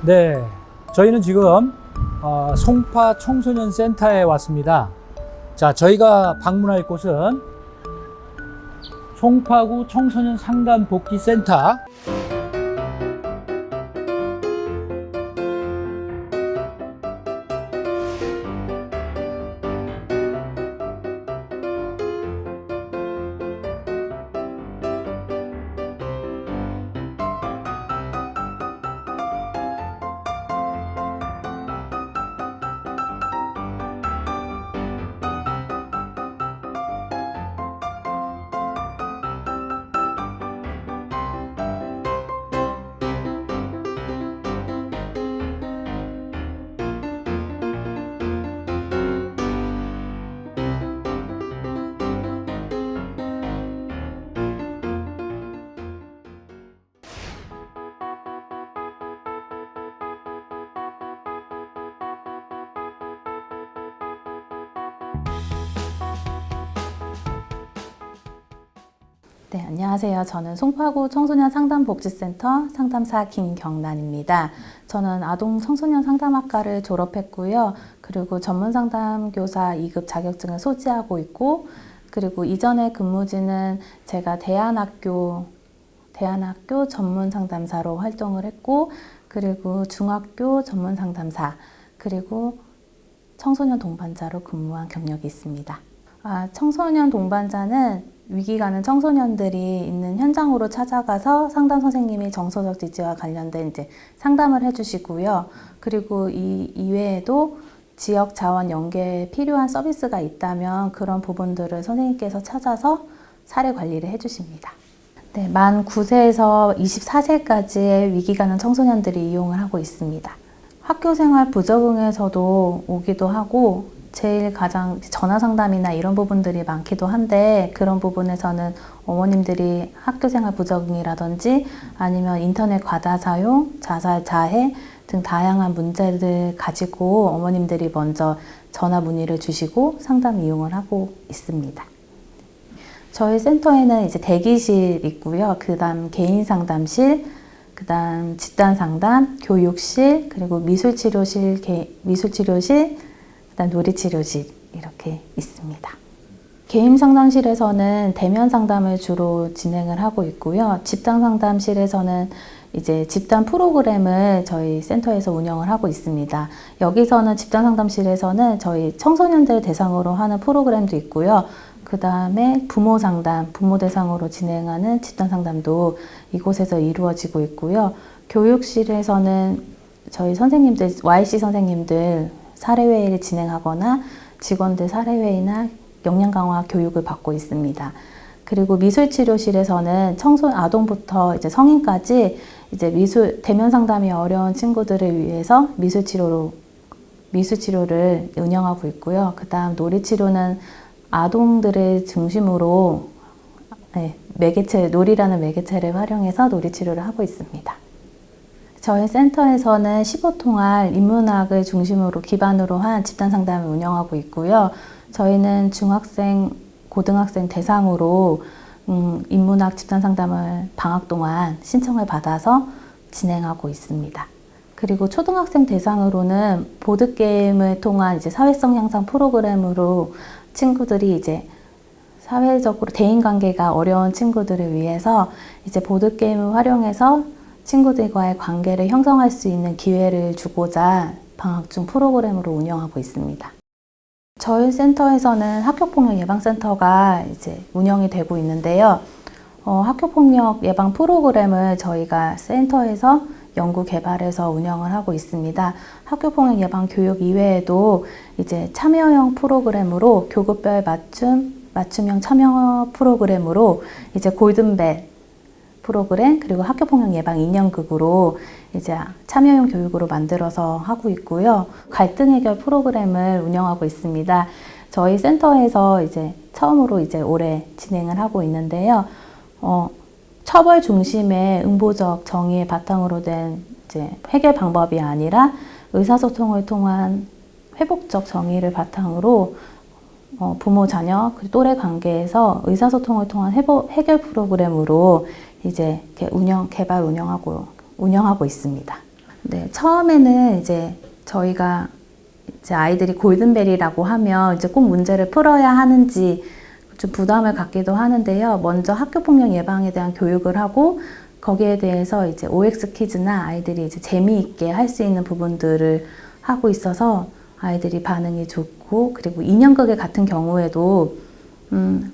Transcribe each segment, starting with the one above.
네, 저희는 지금 송파 청소년 센터에 왔습니다. 자, 저희가 방문할 곳은 송파구 청소년 상담 복지 센터. 네, 안녕하세요. 저는 송파구 청소년 상담복지센터 상담사 김경란입니다. 저는 아동 청소년 상담학과를 졸업했고요. 그리고 전문상담교사 2급 자격증을 소지하고 있고, 그리고 이전에 근무지는 제가 대안학교 전문상담사로 활동을 했고, 그리고 중학교 전문상담사, 그리고 청소년 동반자로 근무한 경력이 있습니다. 청소년 동반자는 위기 가는 청소년들이 있는 현장으로 찾아가서 상담 선생님이 정서적 지지와 관련된 이제 상담을 해주시고요. 그리고 이 이외에도 지역 자원 연계에 필요한 서비스가 있다면 그런 부분들을 선생님께서 찾아서 사례 관리를 해주십니다. 네, 만 9세에서 24세까지의 위기 가는 청소년들이 이용을 하고 있습니다. 학교생활 부적응에서도 오기도 하고, 제일 가장 전화 상담이나 이런 부분들이 많기도 한데, 그런 부분에서는 어머님들이 학교생활 부적응이라든지 아니면 인터넷 과다 사용, 자살, 자해 등 다양한 문제를 가지고 어머님들이 먼저 전화 문의를 주시고 상담 이용을 하고 있습니다. 저희 센터에는 이제 대기실 있고요. 그다음 개인 상담실, 그다음 집단 상담, 교육실, 그리고 미술치료실, 그다음 놀이치료실 이렇게 있습니다. 개인 상담실에서는 대면 상담을 주로 진행을 하고 있고요. 집단 상담실에서는 이제 집단 프로그램을 저희 센터에서 운영을 하고 있습니다. 여기서는 집단 상담실에서는 저희 청소년들 대상으로 하는 프로그램도 있고요. 그 다음에 부모 상담, 부모 대상으로 진행하는 집단 상담도 이곳에서 이루어지고 있고요. 교육실에서는 저희 선생님들, YC 선생님들 사례회의를 진행하거나 직원들 사례회의나 역량 강화 교육을 받고 있습니다. 그리고 미술치료실에서는 아동부터 이제 성인까지 이제 대면 상담이 어려운 친구들을 위해서 미술치료를 운영하고 있고요. 그 다음 놀이치료는 아동들을 중심으로 놀이라는 매개체를 활용해서 놀이치료를 하고 있습니다. 저희 센터에서는 15통할 인문학을 중심으로 기반으로 한 집단 상담을 운영하고 있고요. 저희는 중학생, 고등학생 대상으로 인문학 집단 상담을 방학 동안 신청을 받아서 진행하고 있습니다. 그리고 초등학생 대상으로는 보드게임을 통한 이제 사회성 향상 프로그램으로 친구들이 이제 사회적으로 대인관계가 어려운 친구들을 위해서 이제 보드게임을 활용해서 친구들과의 관계를 형성할 수 있는 기회를 주고자 방학 중 프로그램으로 운영하고 있습니다. 저희 센터에서는 학교폭력 예방센터가 이제 운영이 되고 있는데요. 학교폭력 예방 프로그램을 저희가 센터에서 연구 개발해서 운영을 하고 있습니다. 학교폭력 예방 교육 이외에도 이제 참여형 프로그램으로 교급별 맞춤형 참여 프로그램으로 이제 골든벨 프로그램, 그리고 학교폭력 예방 2년극으로 이제 참여형 교육으로 만들어서 하고 있고요. 갈등 해결 프로그램을 운영하고 있습니다. 저희 센터에서 이제 처음으로 이제 올해 진행을 하고 있는데요. 처벌 중심의 응보적 정의의 바탕으로 된 이제 해결 방법이 아니라 의사소통을 통한 회복적 정의를 바탕으로 부모, 자녀, 그리고 또래 관계에서 의사소통을 통한 해결 프로그램으로 이제 이렇게 운영하고 있습니다. 네, 처음에는 이제 저희가 이제 아이들이 골든벨이라고 하면 이제 꼭 문제를 풀어야 하는지 좀 부담을 갖기도 하는데요. 먼저 학교폭력 예방에 대한 교육을 하고 거기에 대해서 이제 OX 퀴즈나 아이들이 이제 재미있게 할 수 있는 부분들을 하고 있어서 아이들이 반응이 좋고, 그리고 인형극의 같은 경우에도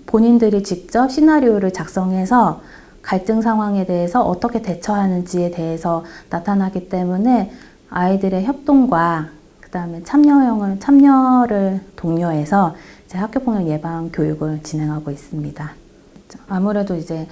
본인들이 직접 시나리오를 작성해서 갈등 상황에 대해서 어떻게 대처하는지에 대해서 나타나기 때문에 아이들의 협동과 그다음에 참여를 독려해서 이제 학교폭력 예방 교육을 진행하고 있습니다. 아무래도 이제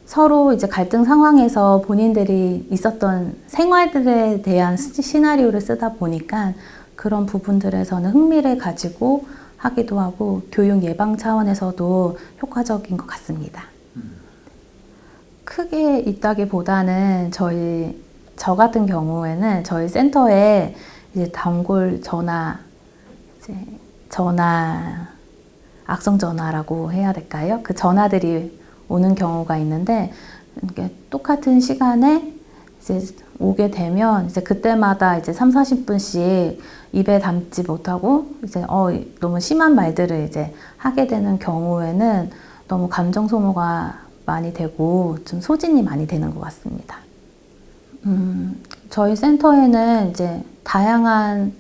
서로 이제 갈등 상황에서 본인들이 있었던 생활들에 대한 시나리오를 쓰다 보니까 그런 부분들에서는 흥미를 가지고 하기도 하고 교육 예방 차원에서도 효과적인 것 같습니다. 크게 있다기보다는 저 같은 경우에는 저희 센터에 이제 단골 전화, 악성 전화라고 해야 될까요? 그 전화들이 오는 경우가 있는데, 이게 똑같은 시간에 이제 오게 되면 이제 그때마다 이제 3, 40분씩 입에 담지 못하고 이제 너무 심한 말들을 이제 하게 되는 경우에는 너무 감정 소모가 많이 되고 좀 소진이 많이 되는 것 같습니다. 저희 센터에는 이제 다양한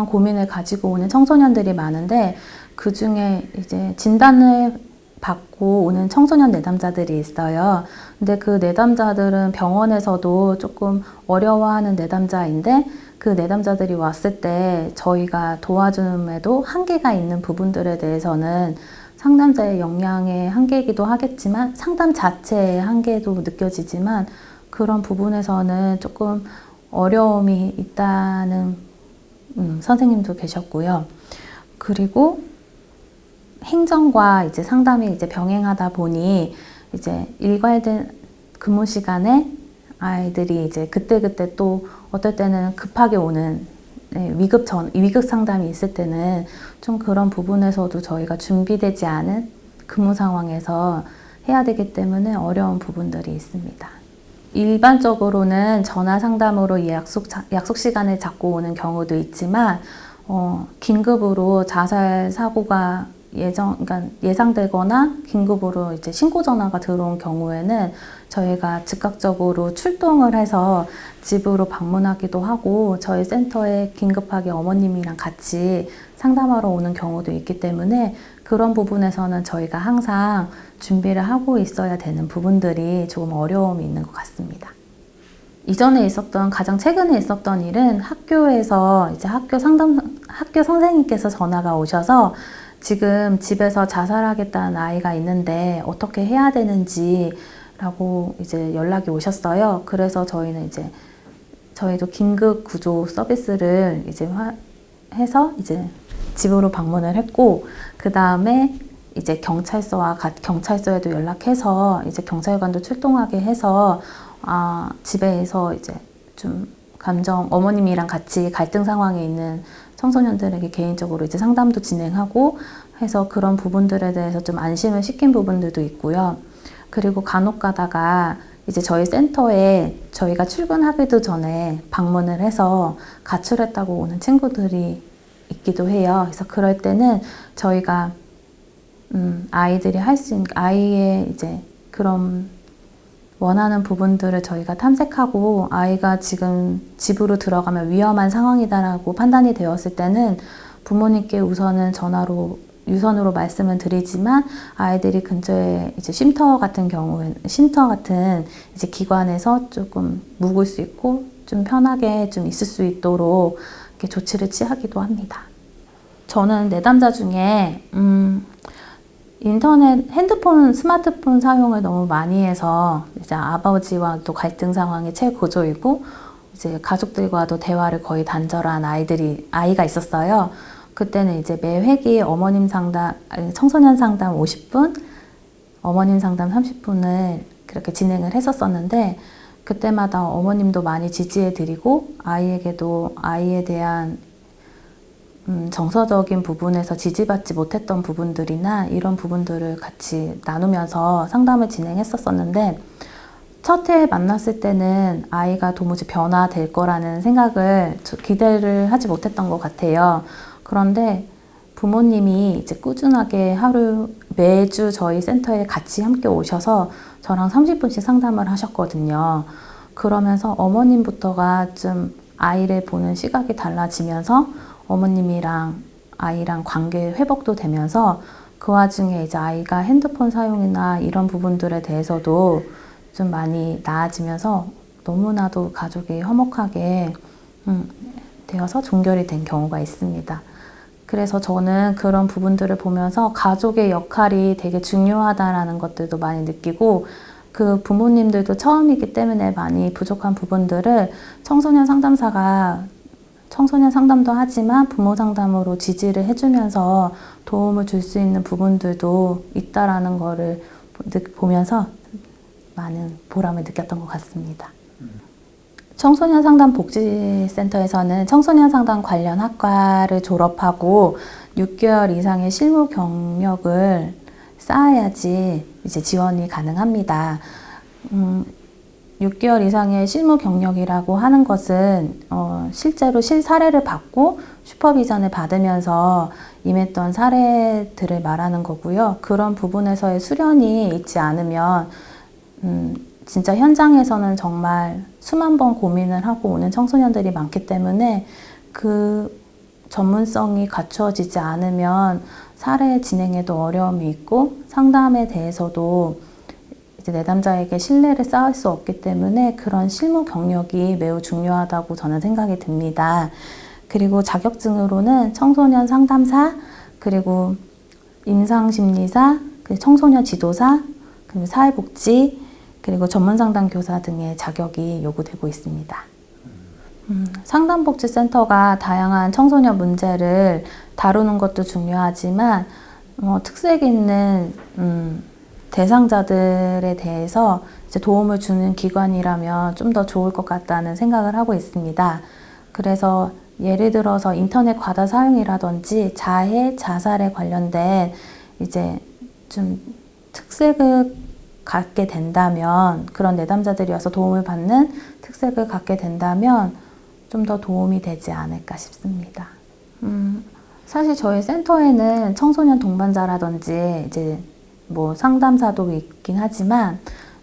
고민을 가지고 오는 청소년들이 많은데, 그 중에 이제 진단을 받고 오는 청소년 내담자들이 있어요. 근데 그 내담자들은 병원에서도 조금 어려워하는 내담자인데, 그 내담자들이 왔을 때 저희가 도와줌에도 한계가 있는 부분들에 대해서는 상담자의 역량의 한계이기도 하겠지만 상담 자체의 한계도 느껴지지만, 그런 부분에서는 조금 어려움이 있다는 선생님도 계셨고요. 그리고 행정과 이제 상담이 이제 병행하다 보니 이제 일괄된 근무 시간에 아이들이 이제 그때그때 또 어떨 때는 급하게 오는 위급 상담이 있을 때는 좀 그런 부분에서도 저희가 준비되지 않은 근무 상황에서 해야 되기 때문에 어려운 부분들이 있습니다. 일반적으로는 전화 상담으로 약속 시간을 잡고 오는 경우도 있지만, 긴급으로 자살 사고가 그러니까 예상되거나 긴급으로 이제 신고 전화가 들어온 경우에는 저희가 즉각적으로 출동을 해서 집으로 방문하기도 하고, 저희 센터에 긴급하게 어머님이랑 같이 상담하러 오는 경우도 있기 때문에 그런 부분에서는 저희가 항상 준비를 하고 있어야 되는 부분들이 조금 어려움이 있는 것 같습니다. 가장 최근에 있었던 일은 학교에서 이제 학교 선생님께서 전화가 오셔서 지금 집에서 자살하겠다는 아이가 있는데 어떻게 해야 되는지라고 이제 연락이 오셨어요. 그래서 저희도 긴급 구조 서비스를 이제 해서 이제 집으로 방문을 했고, 그 다음에 이제 경찰서에도 연락해서 이제 경찰관도 출동하게 해서 집에서 이제 좀 어머님이랑 같이 갈등 상황에 있는 청소년들에게 개인적으로 이제 상담도 진행하고 해서 그런 부분들에 대해서 좀 안심을 시킨 부분들도 있고요. 그리고 간혹 가다가 이제 저희 센터에 저희가 출근하기도 전에 방문을 해서 가출했다고 오는 친구들이 있기도 해요. 그래서 그럴 때는 저희가 아이들이 할 수 있는 아이의 이제 그런 원하는 부분들을 저희가 탐색하고, 아이가 지금 집으로 들어가면 위험한 상황이다라고 판단이 되었을 때는 부모님께 우선은 유선으로 말씀을 드리지만, 아이들이 근처에 이제 쉼터 같은 이제 기관에서 조금 묵을 수 있고 좀 편하게 좀 있을 수 있도록 이렇게 조치를 취하기도 합니다. 저는 내담자 중에 스마트폰 사용을 너무 많이 해서 이제 아버지와 또 갈등 상황이 최고조이고, 이제 가족들과도 대화를 거의 단절한 아이가 있었어요. 그때는 이제 매 회기 청소년 상담 50분, 어머님 상담 30분을 그렇게 진행을 했었었는데, 그때마다 어머님도 많이 지지해드리고 아이에게도 아이에 대한 정서적인 부분에서 지지받지 못했던 부분들이나 이런 부분들을 같이 나누면서 상담을 진행했었었는데, 첫 해 만났을 때는 아이가 도무지 변화될 거라는 생각을 기대를 하지 못했던 것 같아요. 그런데 부모님이 이제 꾸준하게 매주 저희 센터에 같이 함께 오셔서 저랑 30분씩 상담을 하셨거든요. 그러면서 어머님부터가 좀 아이를 보는 시각이 달라지면서 어머님이랑 아이랑 관계 회복도 되면서 그 와중에 이제 아이가 핸드폰 사용이나 이런 부분들에 대해서도 좀 많이 나아지면서 너무나도 가족이 화목하게 되어서 종결이 된 경우가 있습니다. 그래서 저는 그런 부분들을 보면서 가족의 역할이 되게 중요하다라는 것들도 많이 느끼고 그 부모님들도 처음이기 때문에 많이 부족한 부분들을 청소년 상담사가 청소년 상담도 하지만 부모 상담으로 지지를 해주면서 도움을 줄 수 있는 부분들도 있다라는 거를 보면서 많은 보람을 느꼈던 것 같습니다. 청소년 상담 복지센터에서는 청소년 상담 관련 학과를 졸업하고 6개월 이상의 실무 경력을 쌓아야지 이제 지원이 가능합니다. 6개월 이상의 실무 경력이라고 하는 것은 실제로 실사례를 받고 슈퍼비전을 받으면서 임했던 사례들을 말하는 거고요. 그런 부분에서의 수련이 있지 않으면 진짜 현장에서는 정말 수만 번 고민을 하고 오는 청소년들이 많기 때문에 그 전문성이 갖추어지지 않으면 사례 진행에도 어려움이 있고 상담에 대해서도 이제 내담자에게 신뢰를 쌓을 수 없기 때문에 그런 실무 경력이 매우 중요하다고 저는 생각이 듭니다. 그리고 자격증으로는 청소년 상담사, 그리고 임상심리사, 청소년 지도사, 그리고 사회복지, 그리고 전문상담교사 등의 자격이 요구되고 있습니다. 상담복지센터가 다양한 청소년 문제를 다루는 것도 중요하지만 특색 있는 대상자들에 대해서 이제 도움을 주는 기관이라면 좀 더 좋을 것 같다는 생각을 하고 있습니다. 그래서 예를 들어서 인터넷 과다 사용이라든지 자해, 자살에 관련된 이제 좀 특색을 갖게 된다면, 그런 내담자들이 와서 도움을 받는 특색을 갖게 된다면 좀 더 도움이 되지 않을까 싶습니다. 사실 저희 센터에는 청소년 동반자라든지 이제 뭐 상담사도 있긴 하지만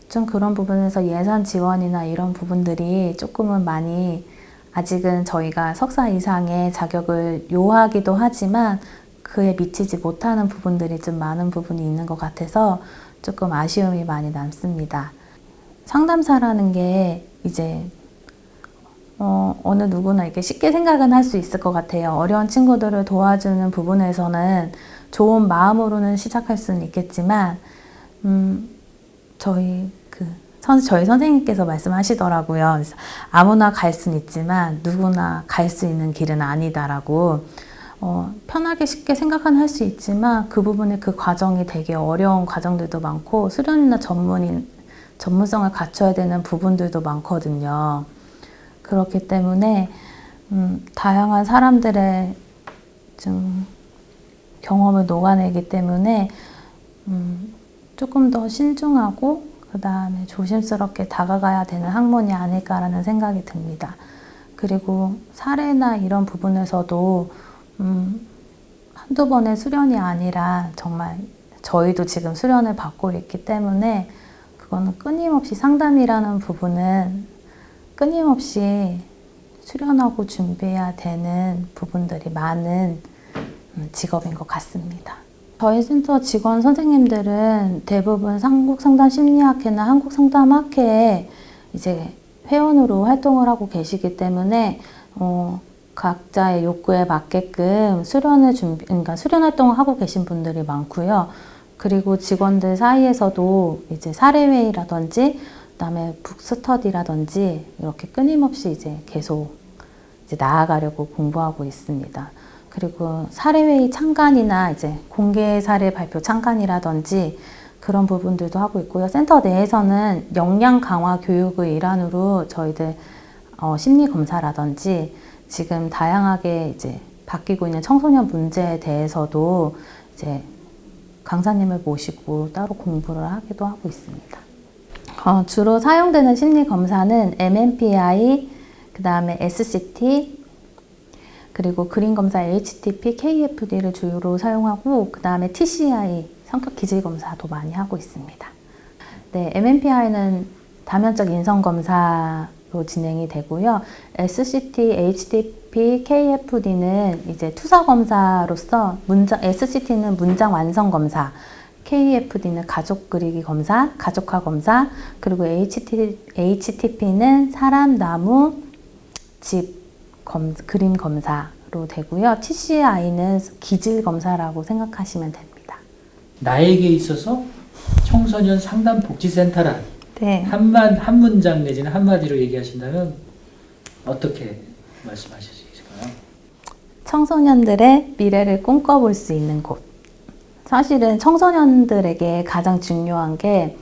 좀 그런 부분에서 예산 지원이나 이런 부분들이 조금은 많이 아직은 저희가 석사 이상의 자격을 요하기도 하지만 그에 미치지 못하는 부분들이 좀 많은 부분이 있는 것 같아서 조금 아쉬움이 많이 남습니다. 상담사라는 게 이제 어느 누구나 이렇게 쉽게 생각은 할 수 있을 것 같아요. 어려운 친구들을 도와주는 부분에서는 좋은 마음으로는 시작할 수는 있겠지만 저희 선생님께서 말씀하시더라고요. 그래서 아무나 갈 수는 있지만 누구나 갈 수 있는 길은 아니다라고. 편하게 쉽게 생각은 할 수 있지만 그 부분에 그 과정이 되게 어려운 과정들도 많고 수련이나 전문성을 갖춰야 되는 부분들도 많거든요. 그렇기 때문에 다양한 사람들의 좀 경험을 녹아내기 때문에 조금 더 신중하고 그 다음에 조심스럽게 다가가야 되는 학문이 아닐까라는 생각이 듭니다. 그리고 사례나 이런 부분에서도 한두 번의 수련이 아니라 정말 저희도 지금 수련을 받고 있기 때문에 그거는 끊임없이 상담이라는 부분은 끊임없이 수련하고 준비해야 되는 부분들이 많은 직업인 것 같습니다. 저희 센터 직원 선생님들은 대부분 한국상담심리학회나 한국상담학회에 이제 회원으로 활동을 하고 계시기 때문에 각자의 욕구에 맞게끔 그러니까 수련 활동을 하고 계신 분들이 많고요. 그리고 직원들 사이에서도 이제 사례회의라든지, 그다음에 북스터디라든지 이렇게 끊임없이 이제 계속 이제 나아가려고 공부하고 있습니다. 그리고 사례회의 참관이나 이제 공개 사례 발표 참관이라든지 그런 부분들도 하고 있고요. 센터 내에서는 역량 강화 교육의 일환으로 저희들 심리 검사라든지 지금 다양하게 이제 바뀌고 있는 청소년 문제에 대해서도 이제 강사님을 모시고 따로 공부를 하기도 하고 있습니다. 주로 사용되는 심리 검사는 MMPI, 그 다음에 SCT, 그리고 그림 검사 HTP, KFD를 주로 사용하고, 그 다음에 TCI, 성격 기질 검사도 많이 하고 있습니다. 네, MMPI는 다면적 인성 검사로 진행이 되고요. SCT, HTP, KFD는 이제 투사 검사로서 SCT는 문장 완성 검사, KFD는 가족 그리기 검사, 가족화 검사, 그리고 HTP는 사람, 나무, 집 그림 검사로 되고요. TCI는 기질 검사라고 생각하시면 됩니다. 나에게 있어서 청소년 상담 복지센터란 네. 한 문장 내지는 한마디로 얘기하신다면 어떻게 말씀하실 수 있을까요? 청소년들의 미래를 꿈꿔볼 수 있는 곳. 사실은 청소년들에게 가장 중요한 게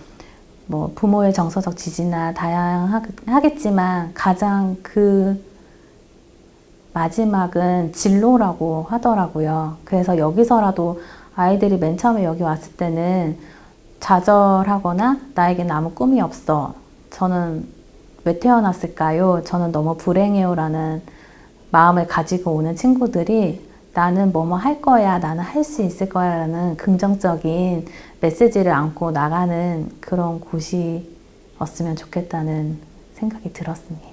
뭐 부모의 정서적 지지나 다양하겠지만 가장 그 마지막은 진로라고 하더라고요. 그래서 여기서라도 아이들이 맨 처음에 여기 왔을 때는 좌절하거나 나에겐 아무 꿈이 없어. 저는 왜 태어났을까요? 저는 너무 불행해요. 라는 마음을 가지고 오는 친구들이 나는 뭐뭐 할 거야. 나는 할 수 있을 거야. 라는 긍정적인 메시지를 안고 나가는 그런 곳이었으면 좋겠다는 생각이 들었습니다.